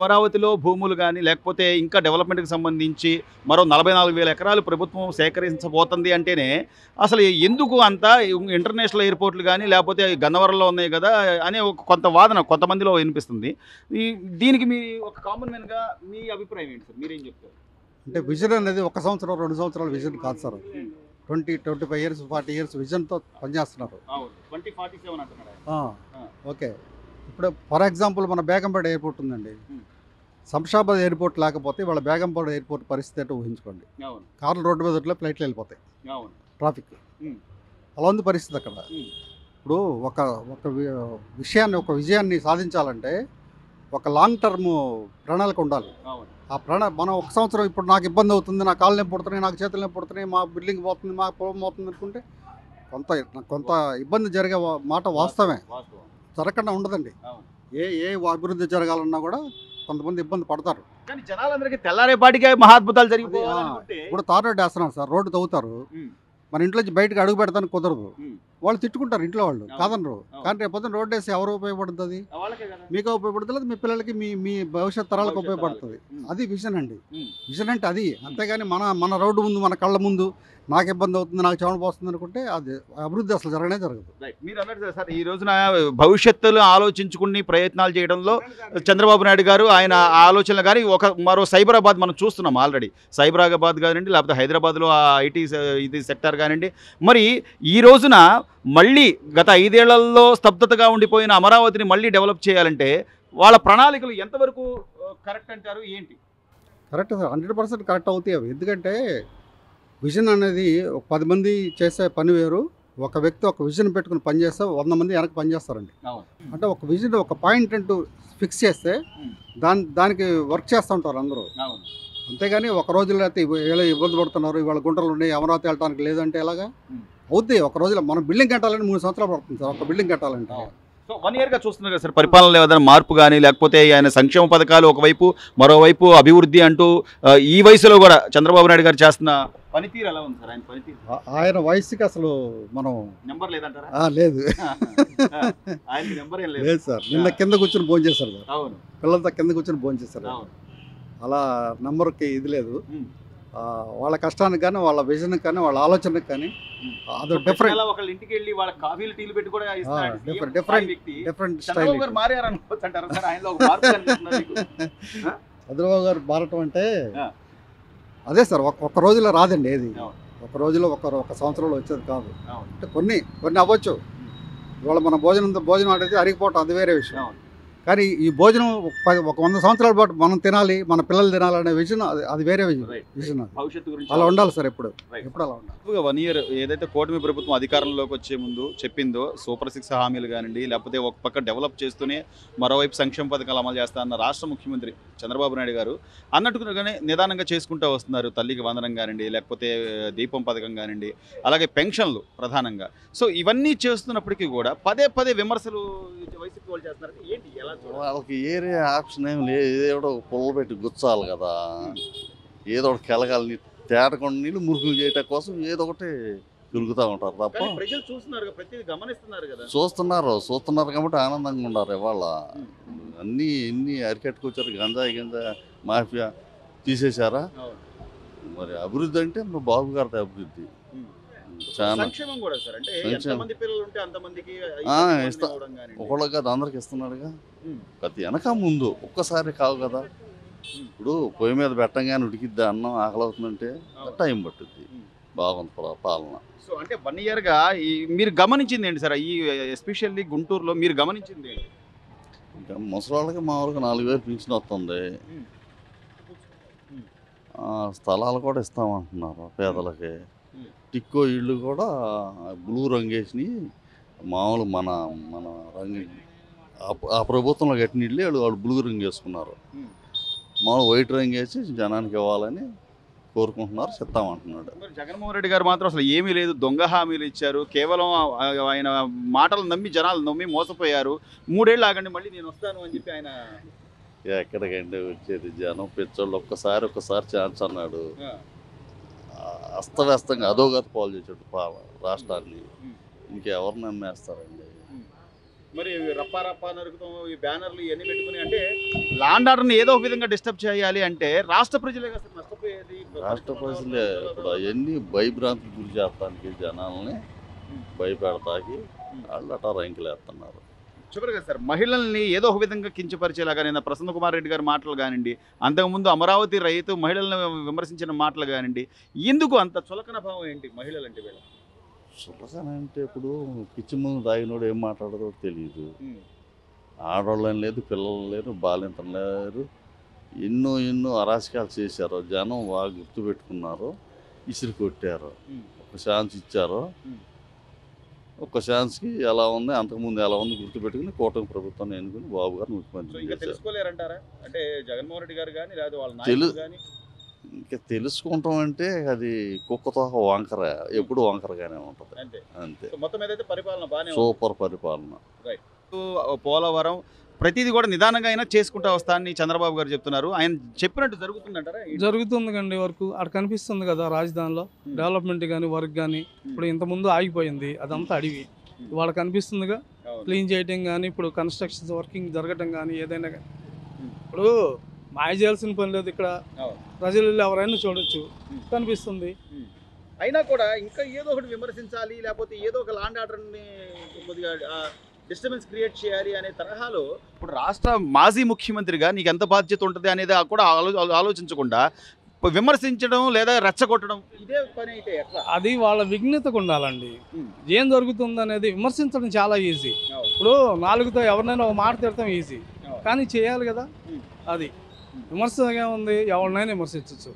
అమరావతిలో భూములు గాని, లేకపోతే ఇంకా డెవలప్‌మెంట్‌కి సంబంధించి మరో 44,000 ఎకరాలు ప్రభుత్వం సేకరించబోతుంది అంటేనే, అసలు ఎందుకు అంత ఇంటర్నేషనల్ ఎయిర్‌పోర్ట్‌లు గాని, లేకపోతే గన్నవరంలో ఉన్నాయి గదా! అనే ఒక కొంత వాదన కొంతమందిలో వినిపిస్తుంది. ఈ దీనికి మీ ఒక కామన్ మ్యాన్‌గా మీ అభిప్రాయం ఏంటి సార్? మీరేం చెప్తారు? అంటే విజన్ అనేది ఒక సంవత్సరం, 2 సంవత్సరాల విజన్ కాదు సార్ అది. హ్మ్. 25 ఇయర్స్, 40 ఇయర్స్ విజన్‌తో పనిచేస్తున్నారు. అవును. 2047 అంటున్నాడు ఆయన. ఆ! ఆ! ఓకే. ఇప్పుడు ఫర్ ఎగ్జాంపుల్ మన బేగంపేట ఎయిర్‌పోర్ట్ ఉందండి. హ్మ్. శంషాబాద్ ఎయిర్‌పోర్ట్ లేకపోతే ఇవాళ బేగంపేట ఎయిర్‌పోర్ట్ పరిస్థితి ఏంటో ఊహించుకోండి. అవును. కార్లు రోడ్డు మీద వదిలితే ఫ్లైట్లు వెళ్ళిపోతాయి. అవును. ట్రాఫిక్. హ్మ్. అలా ఉంది పరిస్థితి అక్కడ. హ్మ్. ఇప్పుడు ఒక ఒక వి విషయాన్ని, ఒక విజయాన్ని సాధించాలంటే ఒక లాంగ్ టర్మ్ ప్రణాళిక ఉండాలి. అవును. ఆ మనం ఒక సంవత్సరం ఇప్పుడు నాకు ఇబ్బంది అవుతుంది, నా కాళ్ళు నొప్పి పుడుతున్నాయి, నాకు చేతులు నొప్పి పుడుతున్నాయి, మా బిల్డింగ్ పోతుంది, మా పొలం పోతుంది అనుకుంటే కొంత కొంత ఇబ్బంది జరిగే మాట వాస్తవమే. వాస్తవం. జరగకుండా ఉండదండి. అవును. ఏ అభివృద్ధి జరగాలన్నా కూడా కొంతమంది ఇబ్బంది పడతారు. కానీ జనాలందరికీ తెల్లారేపాటికే మహాద్భుతాలు అది జరిగిపోవాలనుకుంటే ఇప్పుడు తార్ రోడ్డు వేస్తున్నారు సార్, రోడ్డు తవ్వుతారు, హ్మ్. మన ఇంట్లోంచి బయటకు అడుగు పెడతానికి కుదరదు. హ్మ్. వాళ్ళు తిట్టుకుంటారు ఇంట్లో వాళ్ళు, అవును. కాదనరు. అవును. కానీ రేపు పొద్దున్న రోడ్డు వేసి ఎవరు ఉపయోగపడుతుంది? వాళ్ళకే కదా! మీకు ఉపయోగపడుతుంది, లేదా మీ పిల్లలకి, మీ మీ భవిష్యత్ తరాలకు భవిష్యత్ ఉపయోగపడుతుంది. తరాలకి. హ్మ్. అది విజన్ అండి. హ్మ్. విజన్ అంటే అది. అంతేగాని మన మన రోడ్డు ముందు, మన కళ్ళ ముందు నాకు ఇబ్బంది అవుతుంది, నాకు చెమట పోస్తుంది అనుకుంటే అది అభివృద్ధి అసలు జరగనే జరగదు. రైట్. మీరన్నట్టు సార్ ఈ రోజున భవిష్యత్తులో ఆలోచించుకుని ప్రయత్నాలు చేయడంలో చంద్రబాబు నాయుడు గారు ఆయన ఆలోచనలు గాని ఒక మరో సైబరాబాద్ మనం చూస్తున్నాం ఆల్రెడీ. సైబరాబాద్ గానియండి, లేకపోతే హైదరాబాద్‌లో ఐటీ ఇది సెక్టార్ గానియండి. మరి ఈ రోజున మళ్ళీ గత 5 ఏళ్లలో స్తబ్దతగా ఉండిపోయిన అమరావతిని మళ్ళీ డెవలప్ చేయాలంటే వాళ్ళ ప్రణాళికలు ఎంతవరకు కరెక్ట్ అంటారు? ఏంటి? కరెక్ట్ సార్, 100% కరెక్ట్ అవుతాయి అవి. ఎందుకంటే విజన్ అనేది ఒక 10 మంది చేసే పని వేరు. ఒక వ్యక్తి ఒక విజన్ పెట్టుకుని పని చేస్తే 100 మంది వెనక పని చేస్తారండి. అవును. అంటే ఒక విజన్, ఒక పాయింట్ అంటూ ఫిక్స్ చేస్తే హ్మ్. దానికి వర్క్ చేస్తూ ఉంటారు అందరూ. అవును. అంతేగాని ఒక రోజులో అయితే ఇలా ఇబ్బంది పడుతున్నారు, ఇవాళ గుంటలు ఉన్నాయి, అమరావతి వెళ్ళడానికి లేదంటే ఎలాగా? హ్మ్. అవుద్ది. ఒక రోజులో మనం బిల్డింగ్ కట్టాలంటే 3 సంవత్సరాలు పడుతుంది సార్, ఒక బిల్డింగ్ కట్టాలంటే. అవును. సో 1 ఇయర్‌గా చూస్తున్నారు కదా సార్ పరిపాలనలో ఏదైనా మార్పు గాని, లేకపోతే ఆయన సంక్షేమ పథకాలు ఒకవైపు, మరోవైపు అభివృద్ధి అంటూ ఈ వయసులో గూడా చంద్రబాబు నాయుడు గారు చేస్తున్న పనితీరు ఎలా ఉంది సార్? ఆయన పనితీరు ఆయన వయసుకి అసలు మనం నంబర్ లేదంటారా? లేదు. ఆయనకి నంబర్ ఏం లేదు. లేదు సార్, నిన్న కింద కూర్చొని భోంచేశారు సార్, అవును. పిల్లలతో కింద కూర్చొని భోంచేశారు. అవును. అలా నంబర్కి ఇది లేదు. హ్మ్. వాళ్ళ కష్టానికి కానీ, వాళ్ళ విజన్కి కానీ, వాళ్ళ ఆలోచనకి కానీ హ్మ్. అదో సో డిఫరెంట్ ప్రతి నెల ఒకళ్ళ ఇంటికెళ్ళి వాళ్ళ కాఫీలు, టీలు పెట్టి కూడా ఇస్తున్నాడు. సీఎం డిఫరెంట్ స్థాయి వ్యక్తి డిఫరెంట్ స్టైల్. చంద్రబాబు గారు మారారనుకోవచ్చు అంటారా సార్? ఆయనలో ఒక మార్పు కనిపిస్తుందా మీకు? ఆ? చంద్రబాబు గారు మారటం అంటే ఆ. అదే సార్, ఒక్క రోజులో రాదండి ఏది. అవును. ఒక రోజులో ఒక సంవత్సరంలో వచ్చేది కాదు. అవును. అంటే కొన్ని అవ్వచ్చు. ఇవాళ మన భోజనం అనేది అరిగిపోవటం అది వేరే విషయం. అవును. కానీ ఈ భోజనం ఒక 100 సంవత్సరాల పాటు మనం తినాలి, మన పిల్లలు తినాలి అనే విజన్, అది వేరే విజన్. రైట్. విజన్ అది. భవిష్యత్తు గురించి అలా ఉండాలి సార్ ఎప్పుడు. రైట్. ఎప్పుడు అలా ఉండాలి. 1 ఇయర్ ఏదైతే కూటమి ప్రభుత్వం అధికారంలోకి వచ్చే ముందు చెప్పిందో సూపర్ 6 హామీలు కానివ్వండి, లేకపోతే ఒక పక్క డెవలప్ చేస్తూనే మరోవైపు సంక్షేమ పథకాలు అమలు చేస్తా అన్న రాష్ట్ర ముఖ్యమంత్రి చంద్రబాబు నాయుడు గారు అన్నట్టుగానే నిదానంగా చేసుకుంటూ వస్తున్నారు. తల్లికి వందనం కానివ్వండి, లేకపోతే దీపం పథకం కానివ్వండి, అలాగే పెన్షన్లు ప్రధానంగా. సో ఇవన్నీ చేస్తున్నప్పటికీ కూడా పదే పదే విమర్శలు వైసీపీ వాళ్ళు చేస్తున్నారు. ఏంటి ఎలా చూడాలి? వాళ్ళకి ఏరే ఆప్షన్ ఏం లేదు, ఏదో ఒక పుల్ల పెట్టి గుచ్చాలి కదా, ఏదో ఒకటి కెలగాలి, తేటకుండా నీళ్ళు మురుకులు చేయటం కోసం ఏదో ఒకటి తిరుగుతూ ఉంటారు తప్ప. కానీ ప్రజలు చూస్తున్నారు కదా, ప్రతిదీ గమనిస్తున్నారు కదా. చూస్తున్నారు కాబట్టి ఆనందంగా ఉన్నారు. ఇవాళ ఇన్ని అరికట్టుకొచ్చారు, గంజాయి మాఫియా తీసేశారా. అవును. మరి అభివృద్ధి అంటే మరి బాబు గారిది అభివృద్ధి ఉమ్. చాలా. సంక్షేమం కూడా సార్, అంటే సంక్షేమం. ఎంతమంది పిల్లలు ఉంటే అంతమందికి ఇస్తా- ఇవ్వడం కానివ్వండి. ఒకళ్ళకి కాదు అందరికి ఇస్తున్నాడుగా. ఉమ్. ప్రతి వెనక ముందు ఒక్కసారి కావు కదా. ఇప్పుడు పొయ్యి మీద పెట్టంగానే ఉడికిద్దా అన్నం, ఆకలి అవుతుందంటే అవును. టైం పట్టుద్ది. ఉమ్. బాగుంది పాలన. సో అంటే 1 ఇయర్గా మీరు గమనించింది ఏంటి సార్? ఈ ఎస్పెషల్లీ గుంటూరులో మీరు గమనించింది ఏంటి? ఇంకా ముసలాళ్ళకి మామూలుగా 4,000 పింఛన్ వస్తుంది. ఉమ్. ఉమ్. స్థలాలు కూడా ఇస్తామంటున్నారు పేదలకి. ఉమ్. టిక్కో ఇళ్ళు కూడా బ్లూ రంగు వేసినవి, మామూలు మన మన రంగు ఆ ప్రభుత్వంలో కట్టిన ఇళ్ళు వాళ్ళు బ్లూ రంగు వేసుకున్నారు. ఉమ్. మామూలు వైట్ రంగు వేసి జనానికి ఇవ్వాలని కోరుకుంటున్నారు, చెప్తామంటున్నాడు. మరి జగన్మోహన్ రెడ్డి గారు మాత్రం అసలు ఏమీ లేదు, దొంగ హామీలు ఇచ్చారు, కేవలం ఆయన మాటలు నమ్మి జనాలు నమ్మి మోసపోయారు, 3 ఏళ్ళు ఆగండి మళ్ళీ నేను వస్తాను అని చెప్పి ఆయన. ఎక్కడికంటే వచ్చేది జనం పిచ్చోళ్ళు, ఒక్కసారి ఛాన్స్ అన్నాడు. ఆ. అస్తవ్యస్తంగా అధోగతి పాలు చేసాడు రాష్ట్రాన్ని. ఉమ్. ఇంకెవరు నమ్మేస్తారండి. ఉమ్. మరి రప్పా రప్పా నరుకుతాం ఈ బ్యానర్లు ఇవన్నీ పెట్టుకుని అంటే లాండ్ ఆర్డర్ని ఏదో ఒక విధంగా డిస్టర్బ్ చేయాలి అంటే రాష్ట్ర ప్రజలే కదా సార్ నష్టపోయేది. రాష్ట్ర ప్రజలే ఇప్పుడు అవన్నీ భయభ్రాంతికి గురి చేస్తానికి జనాలని భయపెడతాకి వాళ్ళు అటా ర్యాంకులు వేస్తున్నారు. చివరిగా సార్ మహిళల్ని ఏదో ఒక విధంగా కించపరిచేలాగా నిన్న ప్రసన్న కుమార్ రెడ్డి గారి మాటలు కానివ్వండి, అంతకుముందు అమరావతి రైతు మహిళలను విమర్శించిన మాటలు కానివ్వండి, ఎందుకు అంత చులకన భావం ఏంటి మహిళలంటే వీళ్ళ? చులకన అంటే ఇప్పుడు పిచ్చి ముందు తాగినోడు ఏం మాట్లాడదో తెలియదు. ఆడవాళ్ళని లేదు, పిల్లలు లేరు, బాలింతలు లేరు, ఎన్నో అరాచకాలు చేశారు. జనం బాగా గుర్తుపెట్టుకున్నారు, ఇసిరి కొట్టారు, ఒక ఛాన్స్ ఇచ్చారు. ఒక్క ఛాన్స్కి ఎలా ఉంది, అంతకుముందు ఎలా ఉంది గుర్తుపెట్టుకుని కూటమి ప్రభుత్వాన్ని ఎన్నుకుని బాబు గారు ముఖ్యమంత్రి ఇంకా చేశారు. తెలుసుకోలేరంటారా అంటే జగన్మోహన్ రెడ్డి గారు కానీ లేదా వాళ్ళ తెలు- నాయకులు కానీ? ఇంకా తెలుసుకుంటాం అంటే అది కుక్కతో వంకర, ఎప్పుడు వంకరగానే ఉంటుంది. అంతే. అంతే. సో మొత్తం ఏదైతే పరిపాలన బాగానే సూపర్ పరిపాలన. పోలవరం ప్రతిదీ కూడా నిదానంగా అయినా చేసుకుంటా వస్తా అని చంద్రబాబు గారు చెప్తున్నారు. ఆయన చెప్పినట్టు జరుగుతుందంటారా? జరుగుతుంది కండి వర్క్ అక్కడ కనిపిస్తుంది కదా రాజధానిలో డెవలప్మెంట్ కానీ వర్క్ కానీ. ఇప్పుడు ఇంతకుముందు ఆగిపోయింది, అదంతా అడివి. ఇవాళ కనిపిస్తుందిగా క్లీన్ చేయటం కానీ, ఇప్పుడు కన్స్ట్రక్షన్స్ వర్కింగ్ జరగటం కానీ, ఏదైనా కానీ. ఇప్పుడు మాయ చేయాల్సిన పని లేదు, ఇక్కడ ప్రజలు ఎవరైనా చూడొచ్చు, కనిపిస్తుంది. అయినా కూడా ఇంకా ఏదో ఒకటి విమర్శించాలి, లేకపోతే ఏదో ఒక లాండ్ ఆర్డర్ని కొద్దిగా డిస్టర్బెన్స్ క్రియేట్ చేయాలి అనే తరహాలో ఇప్పుడు రాష్ట్ర మాజీ ముఖ్యమంత్రిగా నీకు ఎంత బాధ్యత ఉంటుంది అనేది కూడా ఆలోచించకుండా విమర్శించడం లేదా రెచ్చగొట్టడం ఇదే పని అయితే ఎట్లా? అది వాళ్ళ విఘ్నతకు ఉండాలండి. ఏం జరుగుతుంది అనేది విమర్శించడం చాలా ఈజీ. ఇప్పుడు నాలుగుతో ఎవరినైనా ఒక మాట తిడతాం ఈజీ, కానీ చేయాలి కదా. అది విమర్శ ఏముంది, ఎవరినైనా విమర్శించవచ్చు,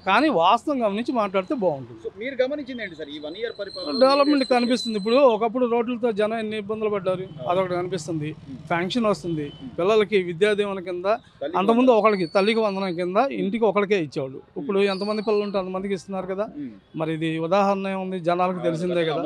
కానీ వాస్తవం గమనించి మాట్లాడితే బాగుంటుంది. మీరు గమనించింది ఏంటి సార్ ఈ 1 year పరిపాలన? డెవలప్మెంట్ కనిపిస్తుంది. ఇప్పుడు ఒకప్పుడు రోడ్లతో జనం ఎన్ని ఇబ్బందులు పడ్డారు, అదొకటి కనిపిస్తుంది. ఫ్యాంక్షన్ వస్తుంది పిల్లలకి, విద్యాదీవన కింద. అంతకుముందు ఒకరికి తల్లికి వందనం కింద ఇంటికి ఒకరికే ఇచ్చేవాళ్ళు. ఇప్పుడు ఎంతమంది పిల్లలు ఉంటే అంతమందికి ఇస్తున్నారు కదా. మరి ఇది ఉదాహరణ ఉంది, జనాలకు తెలిసిందే కదా.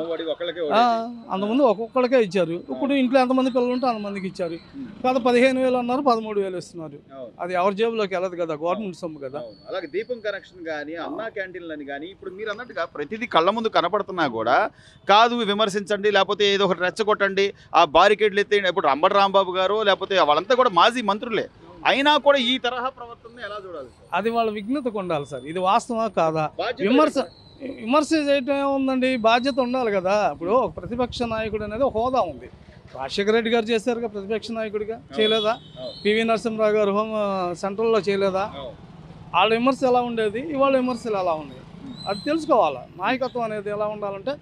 అంతకుముందు ఒక్కొక్కరికే ఇచ్చారు, ఇప్పుడు ఇంట్లో ఎంతమంది పిల్లలు ఉంటే అంతమందికి ఇచ్చారు. గత 15,000 అన్నారు, 13,000 ఇస్తున్నారు. అది ఎవరి జేబులోకి వెళ్ళదు కదా, గవర్నమెంట్ సొమ్ము కదా. అలాగే దీపం కనెక్షన్ కానీ, అన్నా క్యాంటీన్లని కానీ ఇప్పుడు మీరు అన్నట్టుగా ప్రతిదీ కళ్ళ ముందు కనపడుతున్నా కూడా కాదు విమర్శించండి, లేకపోతే ఏదో ఒకటి రెచ్చగొట్టండి, ఆ బారికేడ్లు ఎత్తేయండి. ఇప్పుడు అంబటి రాంబాబు గారు లేకపోతే వాళ్ళంతా కూడా మాజీ మంత్రులే, అయినా కూడా ఈ తరహా ప్రవర్తన ఎలా చూడాలి? అది వాళ్ళ విఘ్నతకు ఉండాలి సార్. ఇది వాస్తవా కాదా? విమర్శ చేయటం ఏముందండి, బాధ్యత ఉండాలి కదా. ఇప్పుడు ఒక ప్రతిపక్ష నాయకుడు అనేది ఒక హోదా ఉంది. రాజశేఖర రెడ్డి గారు చేశారుగా ప్రతిపక్ష నాయకుడిగా, చేయలేదా? పివి నరసింహరావు గారు హోమ్ సెంట్రల్లో చేయలేదా? వాళ్ళ విమర్శ ఎలా ఉండేది, ఇవాళ విమర్శలు ఎలా ఉన్నాయి, అది తెలుసుకోవాలి. నాయకత్వం అనేది ఎలా ఉండాలంటే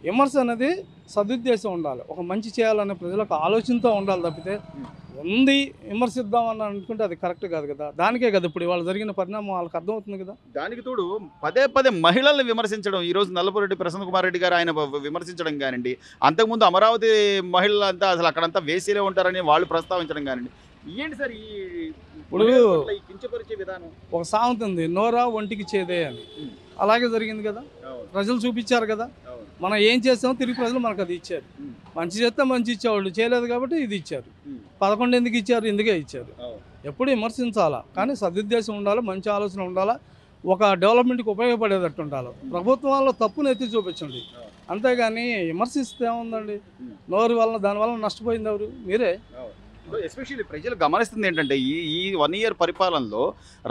విమర్శ అనేది సదుద్దేశం ఉండాలి, ఒక మంచి చేయాలనే ప్రజలకు ఆలోచనతో ఉండాలి తప్పితే ఉంది విమర్శిద్దామని అనుకుంటే అది కరెక్ట్ కాదు కదా. దానికే కదా ఇప్పుడు ఇవాళ జరిగిన పరిణామం వాళ్ళకి అర్థమవుతుంది కదా. దానికి తోడు పదే మహిళల్ని విమర్శించడం, ఈరోజు నల్లపురెడ్డి ప్రసన్న కుమార్ రెడ్డి గారు ఆయన విమర్శించడం కానివ్వండి, అంతకుముందు అమరావతి మహిళలంతా అసలు అక్కడంతా వేసీలే ఉంటారని వాళ్ళు ప్రస్తావించడం కానివ్వండి, ఏంటి సార్ ఈ ఇప్పుడు కించపరిచే విధానం? ఒక సామెత ఉంది, నోరా ఒంటికి చేదే అని. అలాగే జరిగింది కదా, ప్రజలు చూపించారు కదా. మనం ఏం చేస్తామో తిరిగి ప్రజలు మనకు అది ఇచ్చారు. మంచి చేస్తే మంచి ఇచ్చేవాళ్ళు, చేయలేదు కాబట్టి ఇది ఇచ్చారు. 11 ఎందుకు ఇచ్చారు, ఇందుకే ఇచ్చారు. ఎప్పుడు విమర్శించాలా, కానీ సదుద్దేశం ఉండాలి, మంచి ఆలోచన ఉండాలా, ఒక డెవలప్మెంట్కి ఉపయోగపడేటట్టు ఉండాలి. ప్రభుత్వంలో తప్పును ఎత్తి చూపించండి, అంతేగాని విమర్శిస్తే ఏముందండి. నోరు వల్ల దానివల్ల నష్టపోయింది ఎవరు? మీరే. ఎస్పెషల్లీ ప్రజలు గమనిస్తుంది ఏంటంటే ఈ 1 year పరిపాలనలో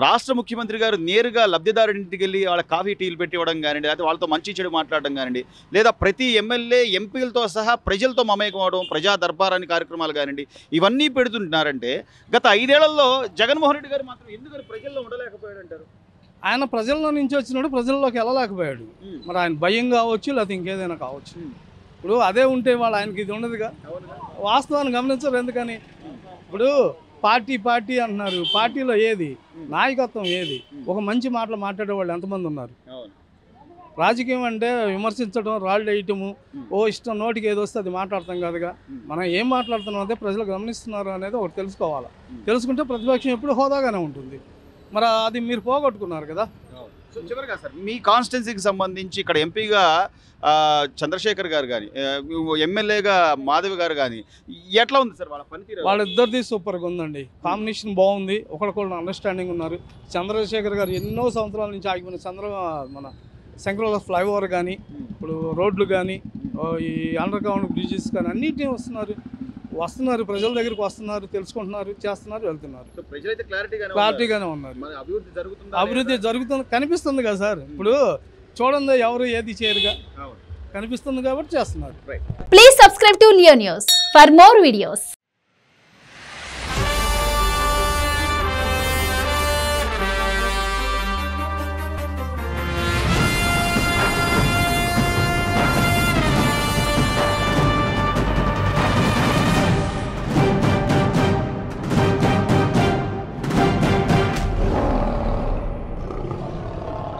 రాష్ట్ర ముఖ్యమంత్రి గారు నేరుగా లబ్ధిదారుడింటికి వెళ్ళి వాళ్ళ కాఫీ టీలు పెట్టి ఇవ్వడం కానివ్వండి, లేదా వాళ్ళతో మంచి చెడు మాట్లాడడం కానివ్వండి, లేదా ప్రతి ఎమ్మెల్యే ఎంపీలతో సహా ప్రజలతో మమేకం అవడం, ప్రజా దర్బారాన్ని కార్యక్రమాలు కానివ్వండి, ఇవన్నీ పెడుతుంటున్నారంటే గత 5 ఏళ్లలో జగన్మోహన్ రెడ్డి గారు మాత్రం ఎందుకని ప్రజల్లో ఉండలేకపోయాడు అంటారు? ఆయన ప్రజల్లో నుంచి వచ్చినప్పుడు ప్రజల్లోకి వెళ్ళలేకపోయాడు. మరి ఆయన భయం కావచ్చు, లేకపోతే ఇంకేదైనా కావచ్చు. ఇప్పుడు అదే ఉంటే వాళ్ళు ఆయనకి ఇది ఉండదుగా. వాస్తవాన్ని గమనించరు ఎందుకని. ఇప్పుడు పార్టీ అంటున్నారు, పార్టీలో ఏది నాయకత్వం, ఏది ఒక మంచి మాటలు మాట్లాడే వాళ్ళు ఎంతమంది ఉన్నారు? రాజకీయం అంటే విమర్శించడం, రాళ్ళు వేయటము, ఇష్టం నోటికి ఏదో వస్తే అది మాట్లాడతాం కాదుగా. మనం ఏం మాట్లాడుతున్నాం అదే ప్రజలు గమనిస్తున్నారు అనేది ఒకటి తెలుసుకోవాలి. తెలుసుకుంటే ప్రతిపక్షం ఎప్పుడు హోదాగానే ఉంటుంది. మరి అది మీరు పోగొట్టుకున్నారు కదా. సో చివరిగా సార్ మీ కాన్స్టిట్యున్సీకి సంబంధించి ఇక్కడ ఎంపీగా చంద్రశేఖర్ గారు కానీ, ఎమ్మెల్యేగా మాధవి గారు కానీ ఎట్లా ఉంది సార్ వాళ్ళ పనితీరు? వాళ్ళిద్దరిది సూపర్గా ఉందండి, కాంబినేషన్ బాగుంది, ఒకరికొకరు అండర్స్టాండింగ్ ఉన్నారు. చంద్రశేఖర్ గారు ఎన్నో సంవత్సరాల నుంచి ఆగిపోయిన మన శంకరాల ఫ్లైఓవర్ కానీ, ఇప్పుడు రోడ్లు కానీ, ఈ అండర్ గ్రౌండ్ బ్రిడ్జెస్ కానీ అన్నిటినీ వస్తున్నారు. వస్తున్నారు, ప్రజల దగ్గరికి వస్తున్నారు, తెలుసుకుంటున్నారు, చేస్తున్నారు, వెళ్తున్నారు. సో ప్రజలైతే క్లారిటీగానే ఉన్నారు. మరి అభివృద్ధి జరుగుతుందా? అభివృద్ధి జరుగుతుంది, కనిపిస్తుంది కదా సార్. ఇప్పుడు చూడండి, ఎవరు ఏది చేయరుగా అవును. కనిపిస్తుంది కాబట్టి చేస్తున్నారు. Please subscribe to Leo News for more videos.